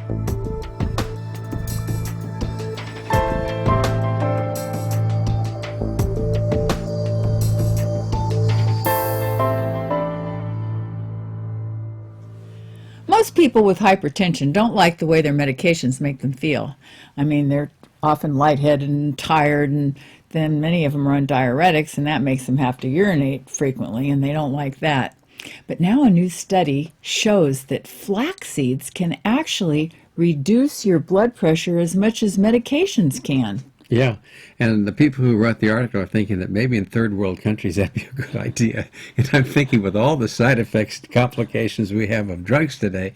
Most people with hypertension don't like the way their medications make them feel. I mean, they're often lightheaded and tired, and then many of them are on diuretics, and that makes them have to urinate frequently, and they don't like that. But now a new study shows that flax seeds can actually reduce your blood pressure as much as medications can. Yeah, and the people who wrote the article are thinking that maybe in third world countries that'd be a good idea. And I'm thinking with all the side effects, complications we have of drugs today,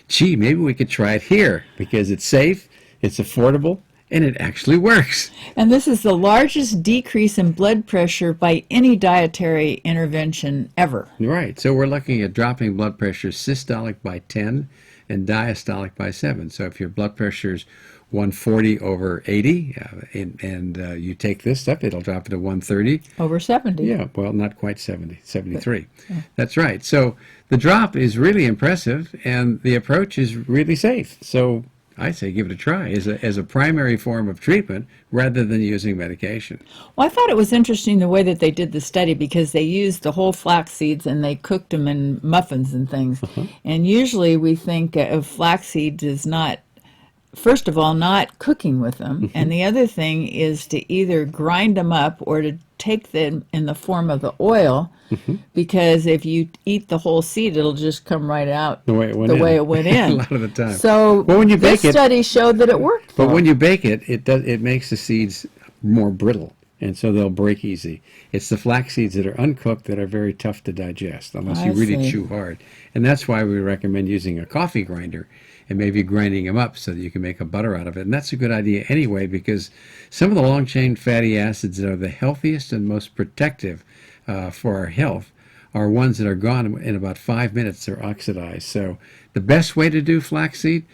gee, maybe we could try it here because it's safe, it's affordable, and it actually works. And this is the largest decrease in blood pressure by any dietary intervention ever. Right, so we're looking at dropping blood pressure systolic by 10 and diastolic by 7. So if your blood pressure's 140 over 80, and you take this stuff, it'll drop it to 130. Over 70. Yeah, well, not quite 70, 73. But, yeah. That's right. So the drop is really impressive, and the approach is really safe. So I say give it a try as a primary form of treatment rather than using medication. Well, I thought it was interesting the way that they did the study because they used the whole flax seeds and they cooked them in muffins and things. And usually we think of flax seeds as not, first of all, not cooking with them. And the other thing is to either grind them up or to take them in the form of the oil, because if you eat the whole seed, it'll just come right out the way it went in. A lot of the time. So well, when you bake this study showed that it worked. But when you bake it, it makes the seeds more brittle, and so they'll break easy. It's the flax seeds that are uncooked that are very tough to digest unless you really chew hard. And that's why we recommend using a coffee grinder and maybe grinding them up so that you can make a butter out of it. And that's a good idea anyway, because some of the long-chain fatty acids that are the healthiest and most protective for our health are ones that are gone in about 5 minutes. They're oxidized. So the best way to do flaxseed,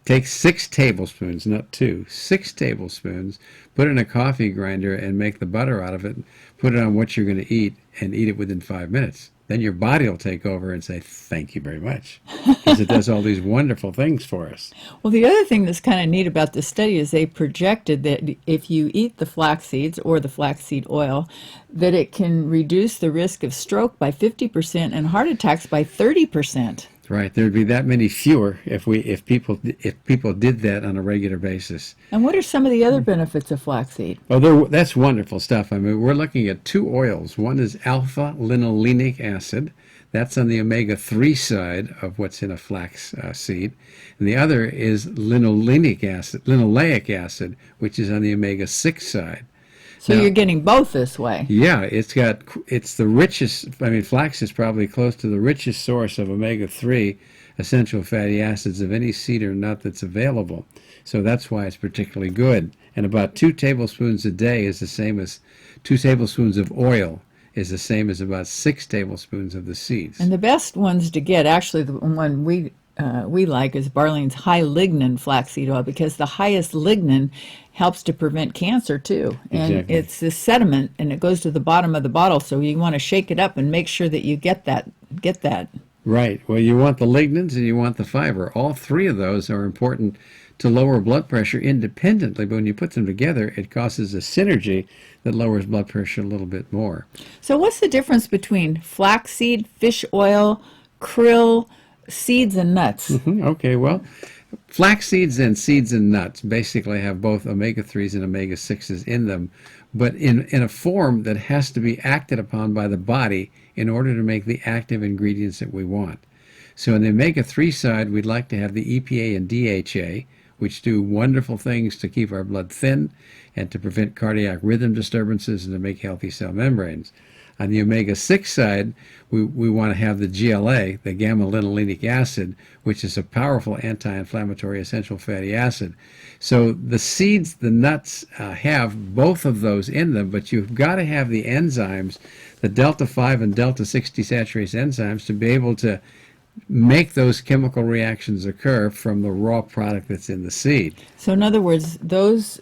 take 6 tablespoons, not 2, 6 tablespoons, put it in a coffee grinder and make the butter out of it, put it on what you're going to eat, and eat it within 5 minutes. Then your body will take over and say, thank you very much, because it does all these wonderful things for us. Well, the other thing that's kind of neat about this study is they projected that if you eat the flax seeds or the flaxseed oil, that it can reduce the risk of stroke by 50% and heart attacks by 30%. Right, there'd be that many fewer if people did that on a regular basis. And what are some of the other benefits of flaxseed? Well, that's wonderful stuff. I mean, we're looking at 2 oils. One is alpha linolenic acid. That's on the omega-3 side of what's in a flax seed. And the other is linoleic acid, which is on the omega-6 side. So now, you're getting both this way. Yeah, it's the richest, I mean, flax is probably close to the richest source of omega-3 essential fatty acids of any seed or nut that's available. So that's why it's particularly good. And about 2 tablespoons a day is the same as 2 tablespoons of oil is the same as about 6 tablespoons of the seeds. And the best ones to get, actually the one we like is Barlean's high lignan flaxseed oil, because the highest lignan helps to prevent cancer too. And exactly. It's the sediment, and it goes to the bottom of the bottle, so you want to shake it up and make sure that you get that. Right. Well, you want the lignans and you want the fiber. All 3 of those are important to lower blood pressure independently, but when you put them together, it causes a synergy that lowers blood pressure a little bit more. So what's the difference between flaxseed, fish oil, krill, seeds, and nuts? Okay, well, flax seeds and seeds and nuts basically have both omega-3s and omega-6s in them, but in a form that has to be acted upon by the body in order to make the active ingredients that we want. So on the omega-3 side, we'd like to have the EPA and DHA, which do wonderful things to keep our blood thin and to prevent cardiac rhythm disturbances and to make healthy cell membranes. On the omega-6 side, we want to have the GLA, the gamma-linolenic acid, which is a powerful anti-inflammatory essential fatty acid. So the seeds, the nuts, have both of those in them, but you've got to have the enzymes, the delta-5 and delta-6 desaturase enzymes, to be able to make those chemical reactions occur from the raw product that's in the seed. So in other words, those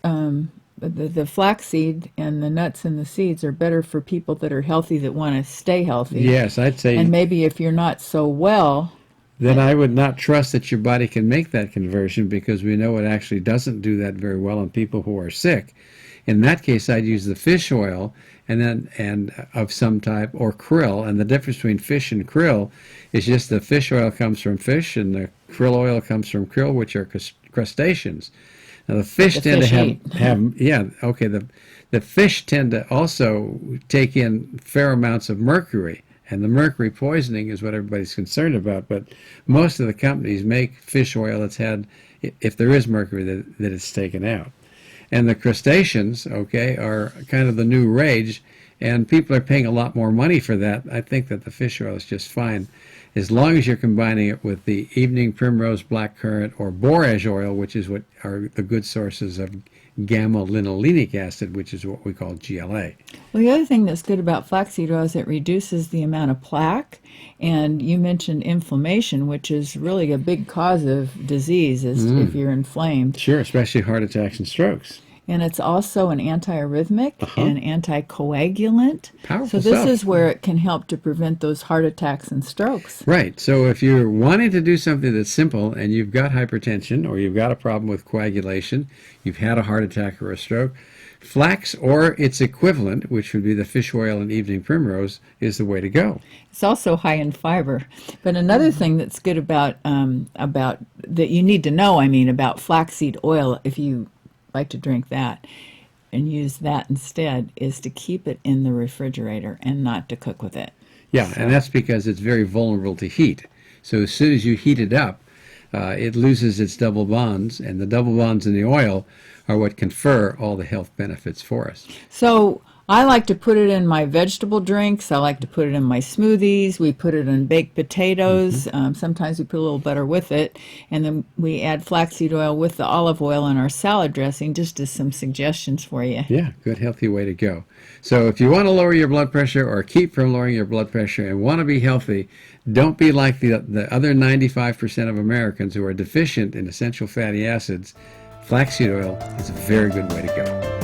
the flaxseed and the nuts and the seeds are better for people that are healthy, that want to stay healthy. Yes, I'd say. And maybe if you're not so well, then I would not trust that your body can make that conversion, because we know it actually doesn't do that very well in people who are sick. In that case, I'd use the fish oil and of some type, or krill. And the difference between fish and krill is just the fish oil comes from fish and the krill oil comes from krill, which are crustaceans. Now the fish The tend fish to eat. have yeah, okay, the fish tend to also take in fair amounts of mercury. And the mercury poisoning is what everybody's concerned about. But most of the companies make fish oil that's had, if there is mercury, that it's taken out. And the crustaceans, okay, are kind of the new rage, and people are paying a lot more money for that. I think that the fish oil is just fine, as long as you're combining it with the evening primrose, blackcurrant, or borage oil, which is what are the good sources of gamma-linolenic acid, which is what we call GLA. Well, the other thing that's good about flaxseed oil is it reduces the amount of plaque. And you mentioned inflammation, which is really a big cause of disease is if you're inflamed. Sure, especially heart attacks and strokes. And it's also an antiarrhythmic and anticoagulant. Powerful So this stuff. is where it can help to prevent those heart attacks and strokes. Right. So if you're wanting to do something that's simple and you've got hypertension or you've got a problem with coagulation, you've had a heart attack or a stroke, flax or its equivalent, which would be the fish oil and evening primrose, is the way to go. It's also high in fiber. But another thing that's good about that you need to know, about flaxseed oil, if you like to drink that and use that instead, is to keep it in the refrigerator and not to cook with it. Yeah, and that's because it's very vulnerable to heat. So as soon as you heat it up, it loses its double bonds, and the double bonds in the oil are what confer all the health benefits for us. So I like to put it in my vegetable drinks. I like to put it in my smoothies. We put it in baked potatoes. Sometimes we put a little butter with it. And then we add flaxseed oil with the olive oil in our salad dressing, just as some suggestions for you. Yeah, good, healthy way to go. So if you want to lower your blood pressure or keep from lowering your blood pressure and want to be healthy, don't be like the other 95% of Americans who are deficient in essential fatty acids. Flaxseed oil is a very good way to go.